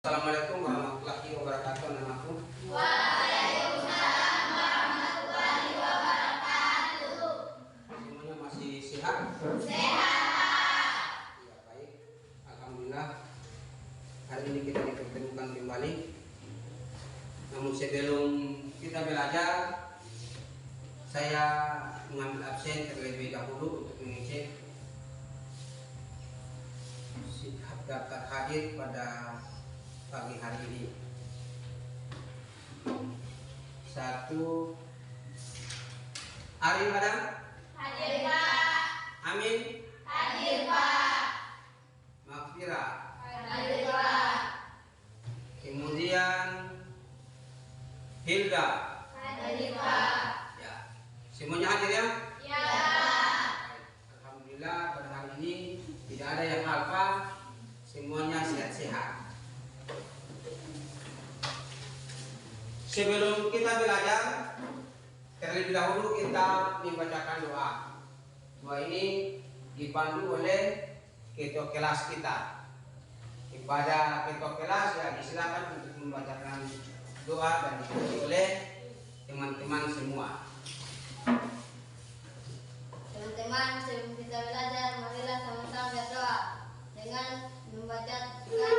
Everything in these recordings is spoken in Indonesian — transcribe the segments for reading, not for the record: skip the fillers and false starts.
Assalamualaikum warahmatullahi wabarakatuh. Namaku. Waalaikumsalam warahmatullahi wabarakatuh. Semuanya masih sehat? Sehat. Ya, baik. Alhamdulillah. Hari ini kita dipertemukan kembali. Namun sebelum kita belajar, saya mengambil absen terlebih dahulu untuk mengecek daftar hadir pada pagi hari ini. 1. Arif ada? Hadir Pak. Amin? Hadir Pak. Makfira? Hadir Pak. Kemudian Hilda? Hadir Pak. Ya. Semuanya hadir ya? Ya. Alhamdulillah pada hari ini tidak ada yang alfa, semuanya sehat-sehat. Sebelum kita belajar, terlebih dahulu kita membacakan doa. Doa ini dipandu oleh ketua kelas kita. Kepada ketua kelas ya disilakan untuk membacakan doa dan diikuti oleh teman-teman semua. Teman-teman, sebelum kita belajar, marilah sama-sama berdoa dengan membacakan surah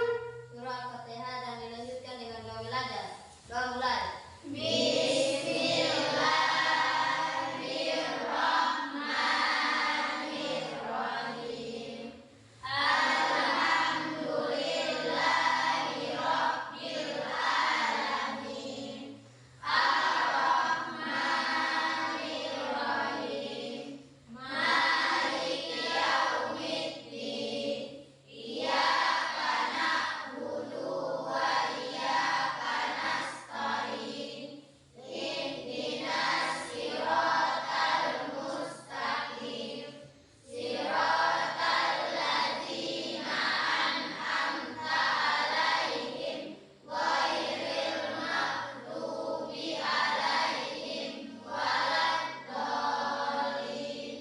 Al-Fatihah dan dilanjutkan dengan doa belajar. Doa mulai. Bismillahirrahmanirrahim. Alhamdulillahirabbil alamin. Ar-Rahmanir-Rahim. Maliki yaumiddin. Iyyaka na'budu wa iyyaka nasta'in. Ihdinas siratal mustaqim. Siratal ladzina an'amta 'alaihim ghairil maghdubi 'alaihim waladdallin.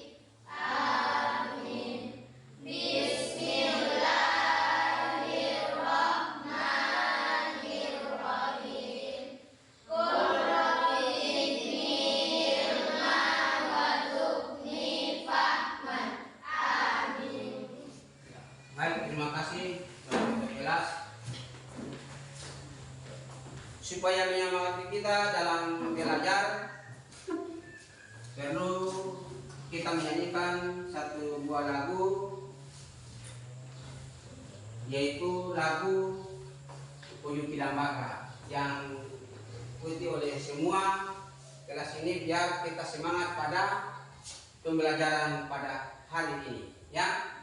Amin. Bismillahirrahmanirrahim. Qul rabbi zidni ilman warzuqni fahman. Amin. Baik, terima kasih Bapak kelas. Supaya menyemangati kita dalam belajar, perlu kita menyanyikan satu buah lagu, yaitu lagu Ujung Kidambaga yang diikuti oleh semua kelas ini biar kita semangat pada pembelajaran pada hari ini, ya.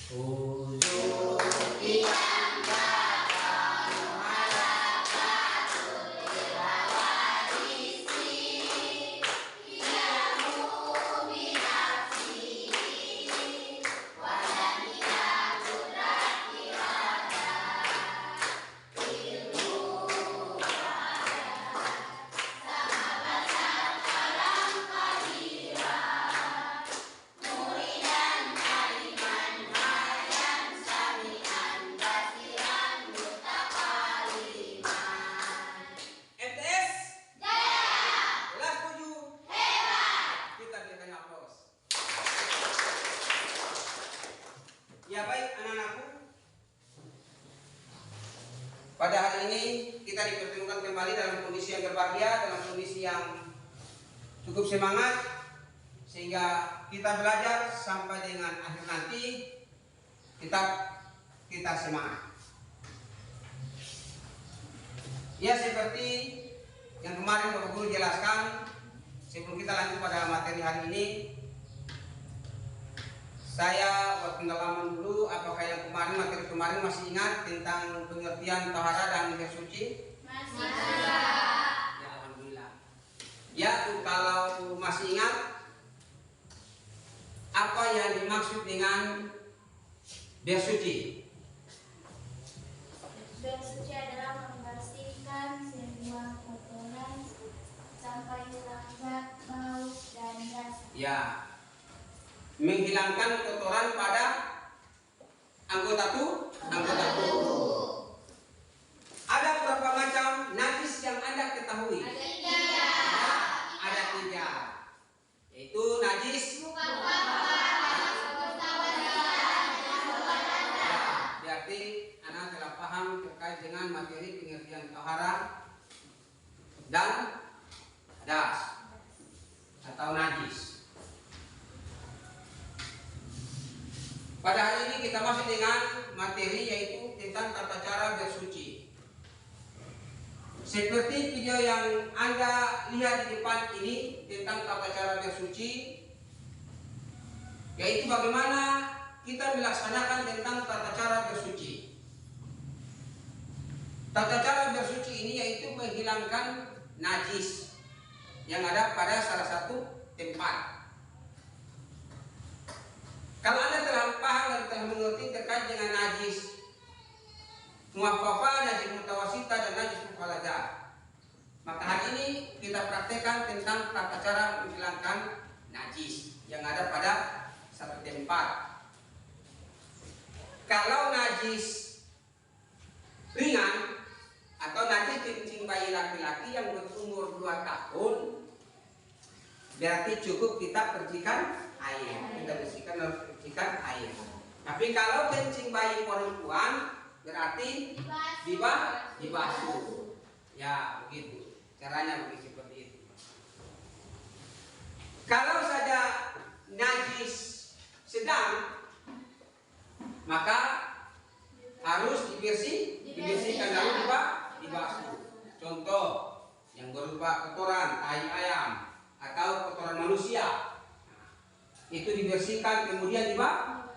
Ujung MTS kelas 7 kita berikan aplaus. Ya, baik anak-anakku, pada hari ini kita dipertemukan kembali dalam kondisi yang berbahagia, dalam kondisi yang cukup semangat, sehingga kita belajar sampai dengan akhir nanti kita semangat. Ya, seperti yang kemarin Bapak Guru jelaskan, sebelum kita lanjut pada materi hari ini, saya buat pendalaman dulu. Apakah yang materi kemarin masih ingat tentang pengertian tahara dan bersuci? Masih. Ya, alhamdulillah. Ya, kalau masih ingat, apa yang dimaksud dengan bersuci? Bersuci adalah membersihkan semua kotoran sampai hilang bau dan rasa. Ya, menghilangkan kotoran pada anggota tubuh. Ada berapa macam najis yang Anda ketahui? Ada 3. Yaitu najis berarti Anda telah paham terkait dengan materi pengertian taharah dan hadas atau najis. Pada hari ini kita masuk dengan materi yaitu tentang tata cara bersuci. Seperti video yang Anda lihat di depan ini tentang tata cara bersuci, yaitu bagaimana kita melaksanakan tentang tata cara bersuci. Tata cara bersuci ini yaitu menghilangkan najis yang ada pada salah satu tempat. Kalau Anda telah paham dan telah mengerti terkait dengan najis muaffafah, najis mutawasita, dan najis mukhaladah, maka hari ini kita praktekkan tentang tata cara menghilangkan najis yang ada pada satu tempat. Kalau najis ringan atau najis kencing bayi laki-laki yang berumur 2 tahun, berarti cukup kita percikan air. Kita bersihkan air. Tapi kalau kencing bayi perempuan berarti dibasuh. Ya, begitu. Caranya begitu, seperti itu. Kalau saja najis sedang, maka harus dibersihkan lalu dibasuh. Contoh yang berupa kotoran tai ayam atau kotoran manusia, itu dibersihkan kemudian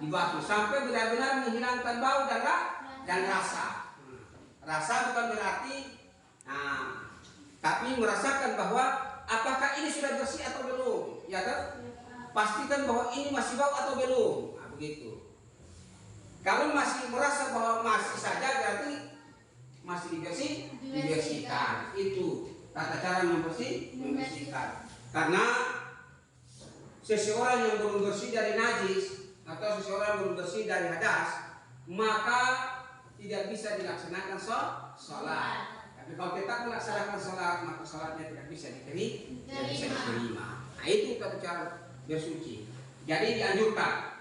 dibasuh sampai benar-benar menghilangkan bau dan rasa. Rasa bukan berarti tapi merasakan bahwa apakah ini sudah bersih atau belum, ya kan? Pastikan bahwa ini masih bau atau belum. Nah, begitu. Kalau masih merasa bahwa masih saja berarti masih dibersihkan. Itu tata cara membersihkan. Karena seseorang yang belum bersih dari najis atau seseorang belum bersih dari hadas, maka tidak bisa dilaksanakan sholat. Tapi kalau tetap melaksanakan sholat, maka sholatnya tidak bisa diterima. Nah, itu tata cara bersuci. Jadi dianjurkan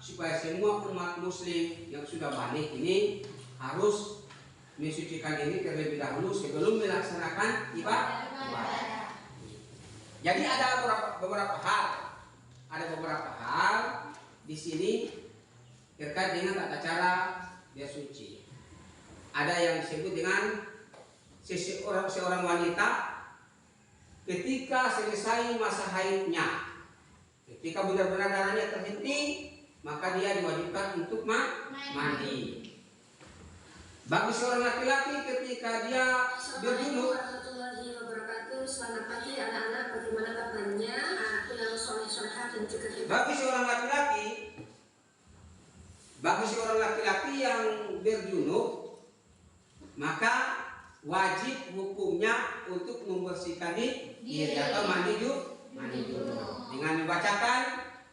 supaya semua umat muslim yang sudah balik ini harus mensucikan diri terlebih dahulu sebelum melaksanakan ibadah. Jadi ada beberapa hal di sini terkait dengan tata cara bersuci. Ada yang disebut dengan seorang wanita ketika selesai masa haidnya, ketika benar-benar darahnya terhenti, maka dia diwajibkan untuk mandi. Bagi seorang laki-laki ketika dia berjunub, selamat pagi anak-anak, bagaimana kabarnya? Aku yang soleh-solehah dan juga hebat. Bagi seorang laki-laki yang berjunub, maka wajib hukumnya untuk membersihkan diri atau mandi junub dengan membacakan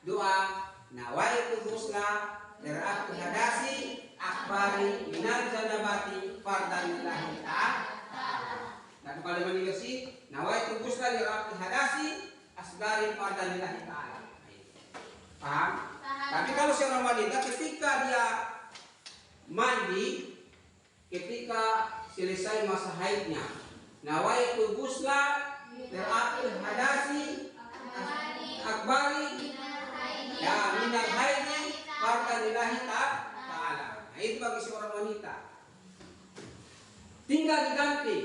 doa nawaitu ghusla dar'atul hadasi akbari minal janabati fardan lillahi ta'ala. Dan kalau mandi bersih nawaitu ghusla dar'atul hadasi asgari fardan lillahi ta'ala. Paham? Tapi kalau seorang wanita ketika dia mandi, ketika selesai masa haidnya, nawaitu ghusla dar'atul hadasi akbari ya minal haidi fardan lillahi ta'ala. Nah, itu bagi seorang wanita. Tinggal diganti.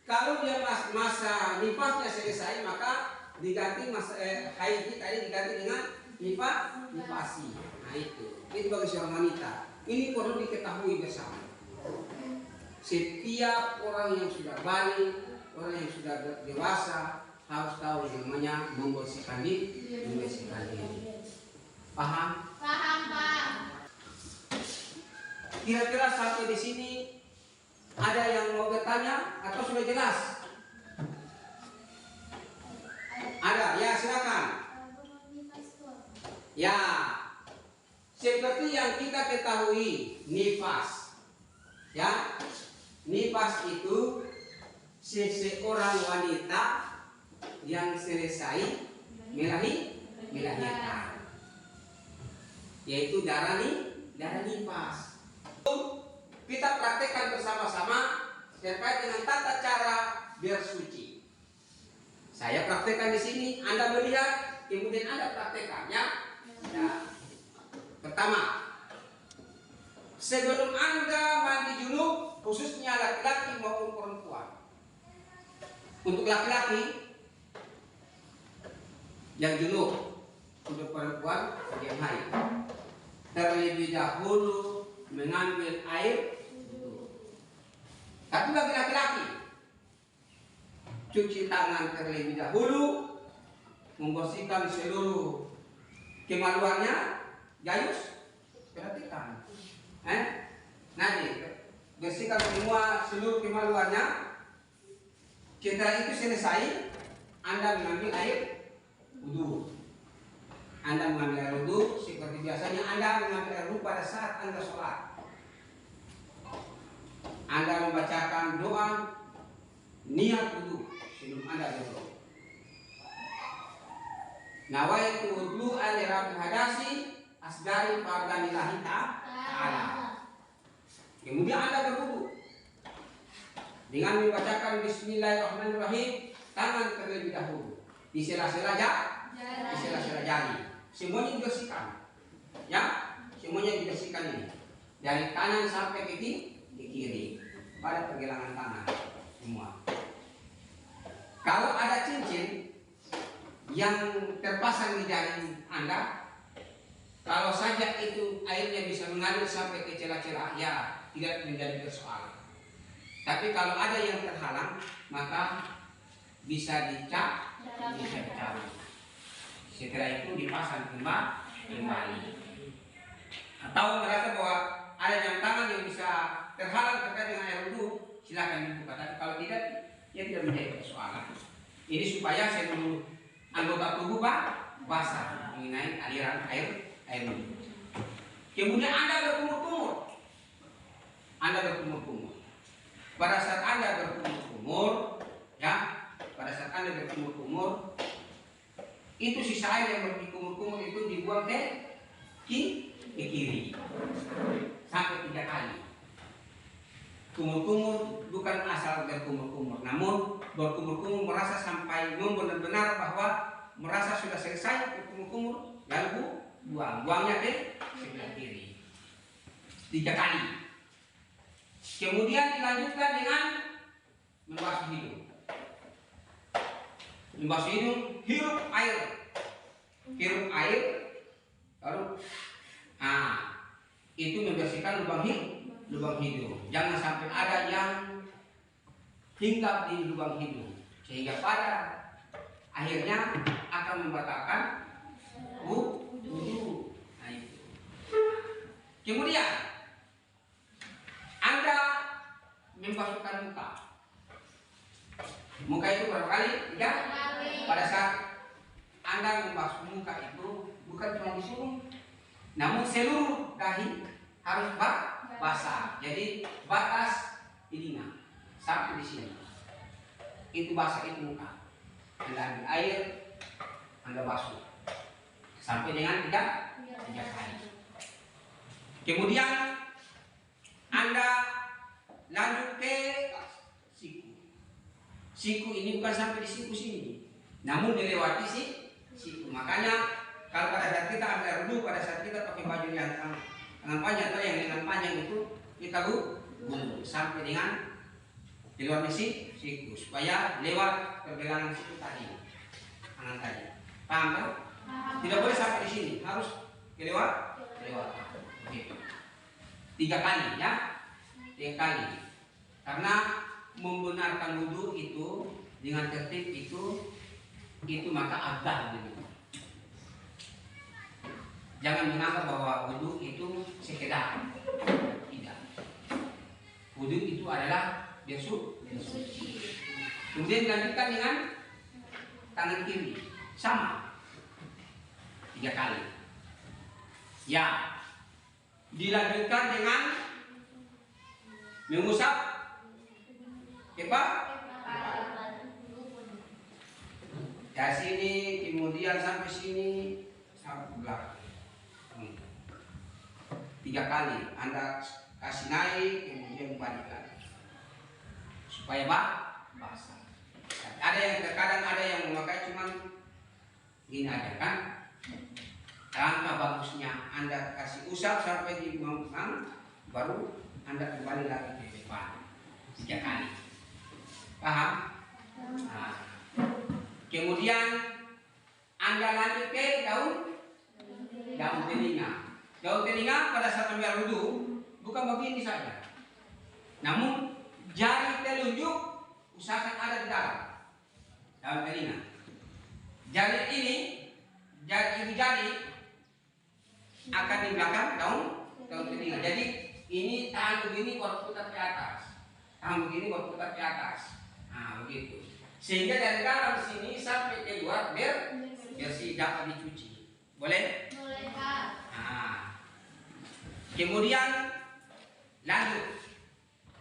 Kalau dia masa nifasnya selesai, maka diganti masa haid tadi diganti dengan nifasi. Nah, itu bagi seorang wanita. Ini perlu diketahui bersama. Setiap orang yang sudah balik, orang yang sudah dewasa harus tahu yang namanya membersihkan diri. Paham? Paham, Pak. Kira-kira sampai di sini ada yang mau bertanya atau sudah jelas? Ada? Ya, silakan. Ya. seperti yang kita ketahui nifas, ya, nifas itu seseorang wanita yang selesai melahirkan, yaitu darah nifas. Kita praktekkan bersama-sama terkait dengan tata cara bersuci. Saya praktekkan di sini, Anda melihat, kemudian Anda praktekkan, ya. Pertama, sebelum Anda mandi junub, khususnya laki-laki maupun perempuan. Untuk laki-laki yang junub, untuk perempuan yang haid, terlebih dahulu mengambil air wudu. Tapi bagi laki-laki, cuci tangan terlebih dahulu, membersihkan seluruh kemaluannya. Gayus, perhatikan. Nanti bersihkan semua seluruh kemaluannya. Setelah itu selesai, Anda mengambil air wudu. Anda mengambil air wudu seperti biasanya Anda mengambil air wudu pada saat Anda sholat. Anda membacakan doa niat wudu sebelum Anda berwudu. Nawaitu wudu ali rabbil hadasi asgari fardanillahi ta'ala. Kemudian Anda berwudu dengan membacakan bismillahirrahmanirrahim, tangan terlebih dahulu di sela-sela jari. Semuanya dibersihkan. Ya, semuanya dibersihkan ini. Dari kanan sampai ke kiri. Pada pergelangan tangan semua. Kalau ada cincin yang terpasang di jari Anda, kalau saja itu airnya bisa mengalir sampai ke celah-celah, ya tidak menjadi persoalan. Tapi kalau ada yang terhalang, maka bisa dicap, bisa dicabut. Setelah itu dipasang kembali. Atau merasa bahwa ada jam tangan yang bisa terhalang terkait dengan air wudu, silakan dibuka. Tapi kalau tidak, ya tidak menjadi persoalan. Ini supaya seluruh anggota tubuh basah mengenai aliran air wudu. Kemudian Anda berkumur-kumur. Pada saat Anda berkumur-kumur, ya, itu sisa air yang berkumur-kumur itu dibuang ke kiri sampai 3 kali. Kumur-kumur bukan asal berkumur-kumur, namun berkumur-kumur merasa sampai benar-benar bahwa merasa sudah selesai berkumur-kumur, lalu buangnya ke sebelah kiri 3 kali. Kemudian dilanjutkan dengan membasuh hidung. Hirup air, lalu itu membersihkan lubang hidung. Jangan sampai ada yang hinggap di lubang hidung, sehingga pada akhirnya akan membatalkan wudu. Kemudian Anda membasuhkan muka. Muka itu berapa kali? 3. Pada saat Anda membasuh muka itu bukan cuma disuruh, namun seluruh dahi harus basah. Jadi batas telinga sampai di sini. Itu basah, itu muka. Anda ambil air, Anda basuh sampai dengan 3 kali. Kemudian Anda lanjut ke siku. Siku ini bukan sampai di siku sini, namun dilewati siku. Makanya kalau pada saat kita ambil air wudu, pada saat kita pakai baju yang tangan panjang atau yang lengan panjang itu, kita gulung sampai dengan di luar siku, supaya lewat pergelangan siku tadi, tangan tadi. Paham kan? Tidak boleh sampai di sini, harus lewat. Begitu. 3 kali, ya. 3 kali. Karena membenarkan wudu itu dengan tertib itu maka abdah gitu. Jangan menganggap bahwa wudu itu sekedar. Tidak. Wudu itu adalah bersuci. Kemudian dilanjutkan dengan tangan kiri, sama 3 kali. Ya, Dilanjutkan dengan mengusap dari sini kemudian sampai sini sampai belakang. 3 kali Anda kasih naik kemudian balik lagi supaya basah. Ada yang terkadang ada yang memakai cuman gini aja kan. Langkah bagusnya Anda kasih usap sampai di belakang, baru Anda kembali lagi ke depan 3 kali. Paham? Nah. Kemudian Anda lanjut ke daun telinga. Daun telinga pada saat ambil wudhu bukan begini saja. Namun jari telunjuk usahakan ada di daun telinga. Jari ini, ibu jari akan di belakang daun telinga. Jadi ini tangan begini baru putar ke atas. Tangan begini baru putar ke atas. Nah, begitu. Sehingga dari dalam sini sampai keluar bersih dapat dicuci. Boleh? Boleh, Pak. Nah. Kemudian lanjut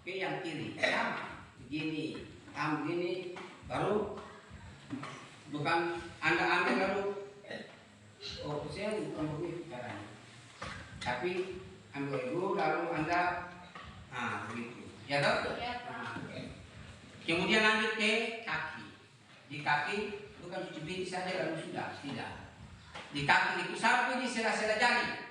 ke yang kiri. Sama. Begini. Begini baru bukan Anda ambil lalu saya bukan begitu caranya. Tapi ambil dulu lalu Anda begitu. Ya toh? Nah. Kemudian lanjut ke kaki. Di kaki bukan cuci piring saja lalu sudah, tidak. Di kaki itu sampai di sela-sela jari.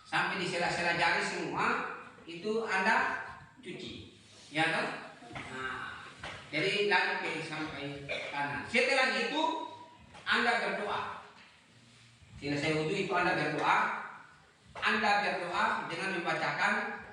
Sampai di sela-sela jari semua itu Anda cuci. Ya toh? Nah, jadi lanjut ke sampai kanan. Setelah itu Anda berdoa. Selesai wudhu itu Anda berdoa. Anda berdoa dengan membacakan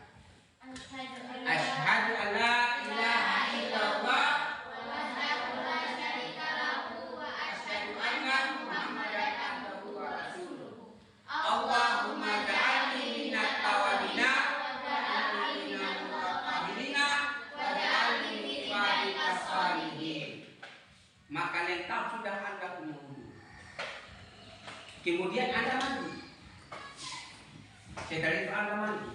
Asyhadu an la ilaha illallah wa asyhadu an la syarika lahu wa asyhadu anna Muhammadan abduhu wa rasuluh. Allahumma ja'alni minat tawabina wa ja'alni minal mutatahhirina wa ja'alni min ibadika shalihin. Maka lengkap sudah Anda wudhu. Kemudian Anda mandi. Setelah itu Anda mandi.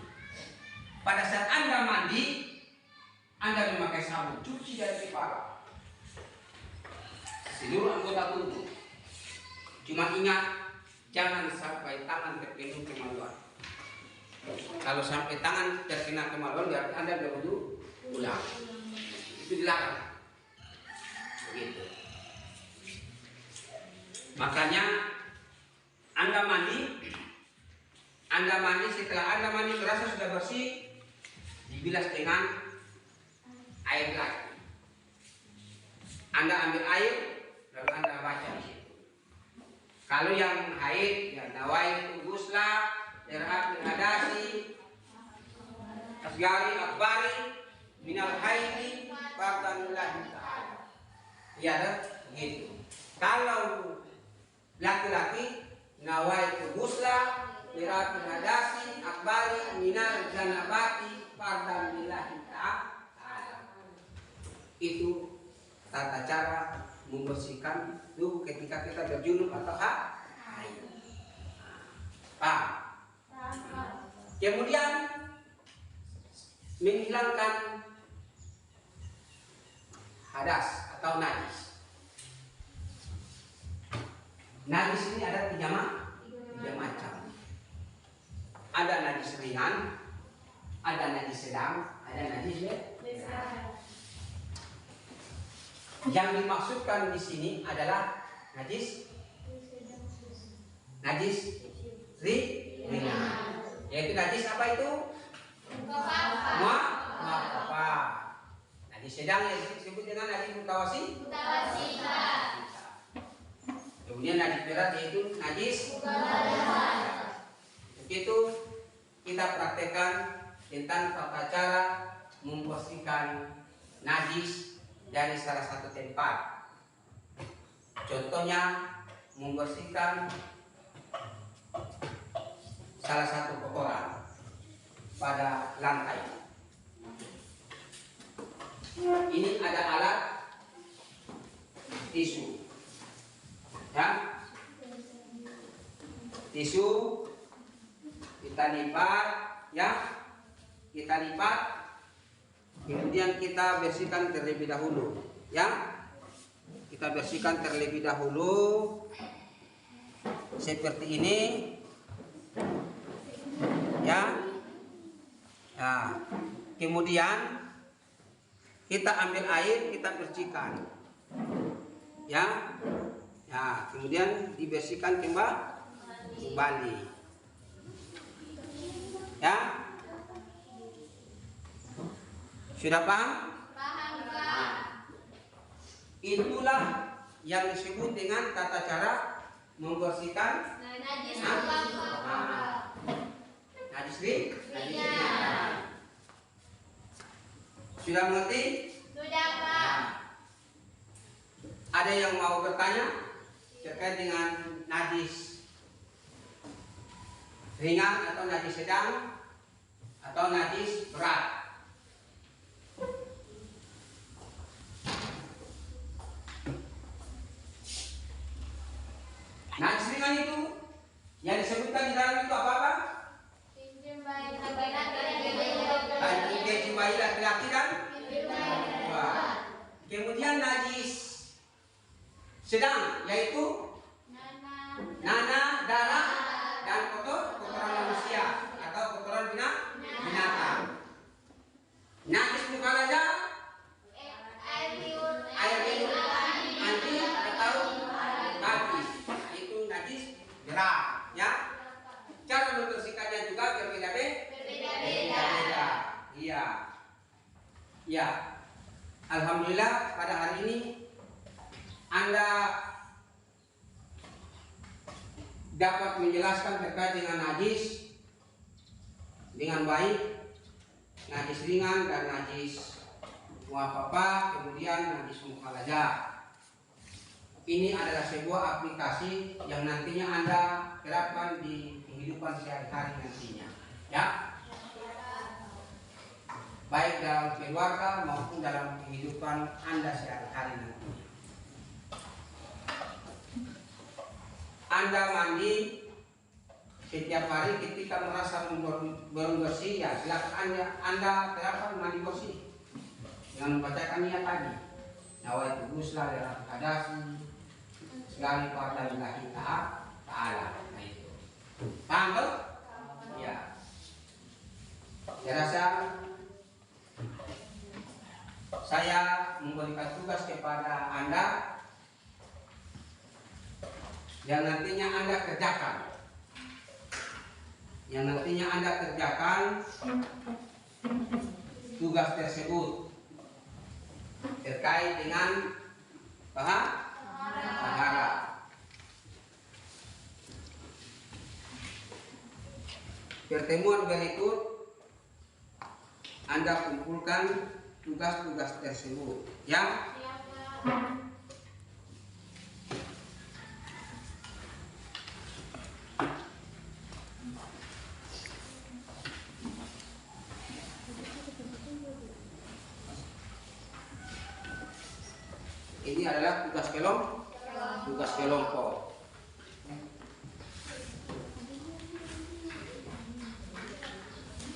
Pada saat Anda mandi, Anda memakai sabun, cuci dari kepala seluruh anggota tubuh. Cuma ingat, jangan sampai tangan terkena kemaluan. Kalau sampai tangan terkena kemaluan, berarti Anda berwudu ulang. Itu dilarang. Begitu. Makanya Anda mandi, setelah Anda mandi merasa sudah bersih, dibilas dengan air lagi. Anda ambil air, lalu Anda baca di situ. Kalau yang haid, ya nawaitu ghusla irhaq hadasi asgari akbari minal haidi fardanillahi ta'ala. Ya, begitu. Kalau laki-laki nawaitu ghusla irhaq hadasi akbari minal janabati fardanillahi ta'ala. Itu tata cara membersihkan tubuh ketika kita berjunub atau haid. Paham? Kemudian menghilangkan hadas atau najis. Najis ini ada 3 macam. Ada najis ringan, ada najis sedang, ada najis besar. Yang dimaksudkan di sini adalah najis ringan. Yaitu najis apa itu? Mu'affafah. Najis sedang yang disebut dengan najis mutawasifah. Kemudian najis berat yaitu najis mutawasifah. Begitu kita praktekkan tentang tata cara membersihkan najis dari salah satu tempat. Contohnya membersihkan salah satu kotoran pada lantai. Ini ada alat tisu, ya. Tisu itu kita lipat, ya, kita lipat, kemudian kita bersihkan terlebih dahulu, ya, kita bersihkan terlebih dahulu seperti ini, ya. Nah, kemudian kita ambil air, kita bersihkan, ya. Nah, kemudian dibersihkan kembali, ya. Sudah paham? Paham, Pak. Itulah yang disebut dengan tata cara membersihkan Najis apa? najis ringan. Iya. Sudah mengerti? Sudah, Pak. Ada yang mau bertanya terkait dengan najis ringan atau najis sedang atau najis berat? Najis ringan itu yang disebutkan di dalam itu apa-apa? Kencing bayi laki-laki dan kemudian najis sedang yaitu nanah, darah dan kotoran manusia atau kotoran binatang. Najis mukhalazah air liur anjing atau babi itu najis berat, ya. Cara membersihkannya juga berbeda-beda. Iya. Ya. Alhamdulillah pada hari ini Anda dapat menjelaskan terkait dengan najis dengan baik, najis ringan dan najis muafafah, kemudian najis mukhalazah. Ini adalah sebuah aplikasi yang nantinya Anda terapkan di kehidupan sehari-hari nantinya, ya. Baik dalam keluarga maupun dalam kehidupan Anda sehari-hari nantinya. Anda mandi setiap hari ketika merasa belum bersih, ya silakan Anda terapkan mandi bersih dengan membacakan niat tadi. Nawaitu ghusla li rabbil hadasi sekali pada lillahi ta'ala. Nah itu. Paham tuh? Ya. Saya rasa saya memberikan tugas kepada Anda yang nantinya Anda kerjakan. Yang nantinya Anda kerjakan tugas tersebut terkait dengan pahala. Pertemuan berikut Anda kumpulkan tugas-tugas tersebut, ya. Ini adalah tugas kelompok.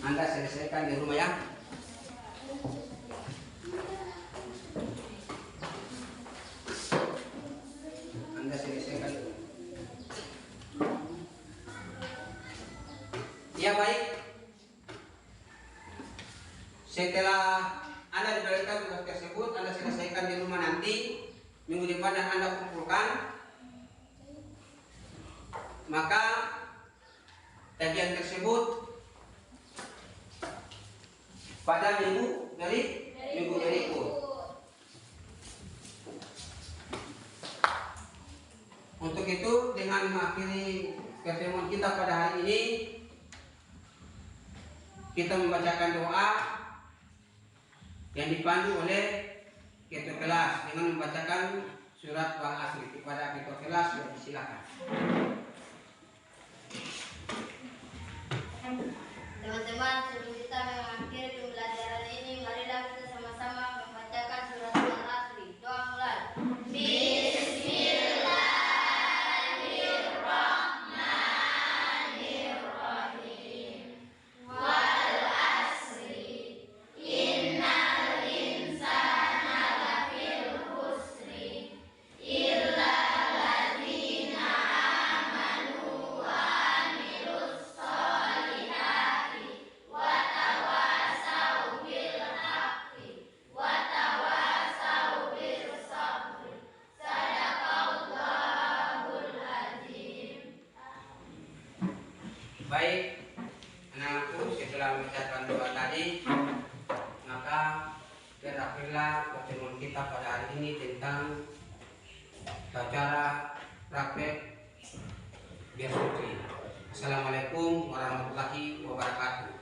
Anda selesaikan di rumah, ya. Anda selesaikan. Ya, baik. Setelah Anda diberikan tugas tersebut, Anda selesaikan di rumah nanti. Minggu depan dan Anda kumpulkan, maka kajian tersebut pada minggu berikut. Untuk itu, dengan mengakhiri pertemuan kita pada hari ini, kita membacakan doa yang dipandu oleh ketua kelas dengan membacakan surat Wal Asri. Kepada ketua kelas, silakan. Teman-teman, sebelum kita mengakhiri pembelajaran ini, marilah kita sama-sama membacakan surat Wal Asri. Doa mulai. Bismillahirrahmanirrahim. Baik, anak-anakku, setelah mengucapkan doa tadi, maka berakhirlah pertemuan kita pada hari ini tentang cara praktek biar suci. Assalamualaikum warahmatullahi wabarakatuh.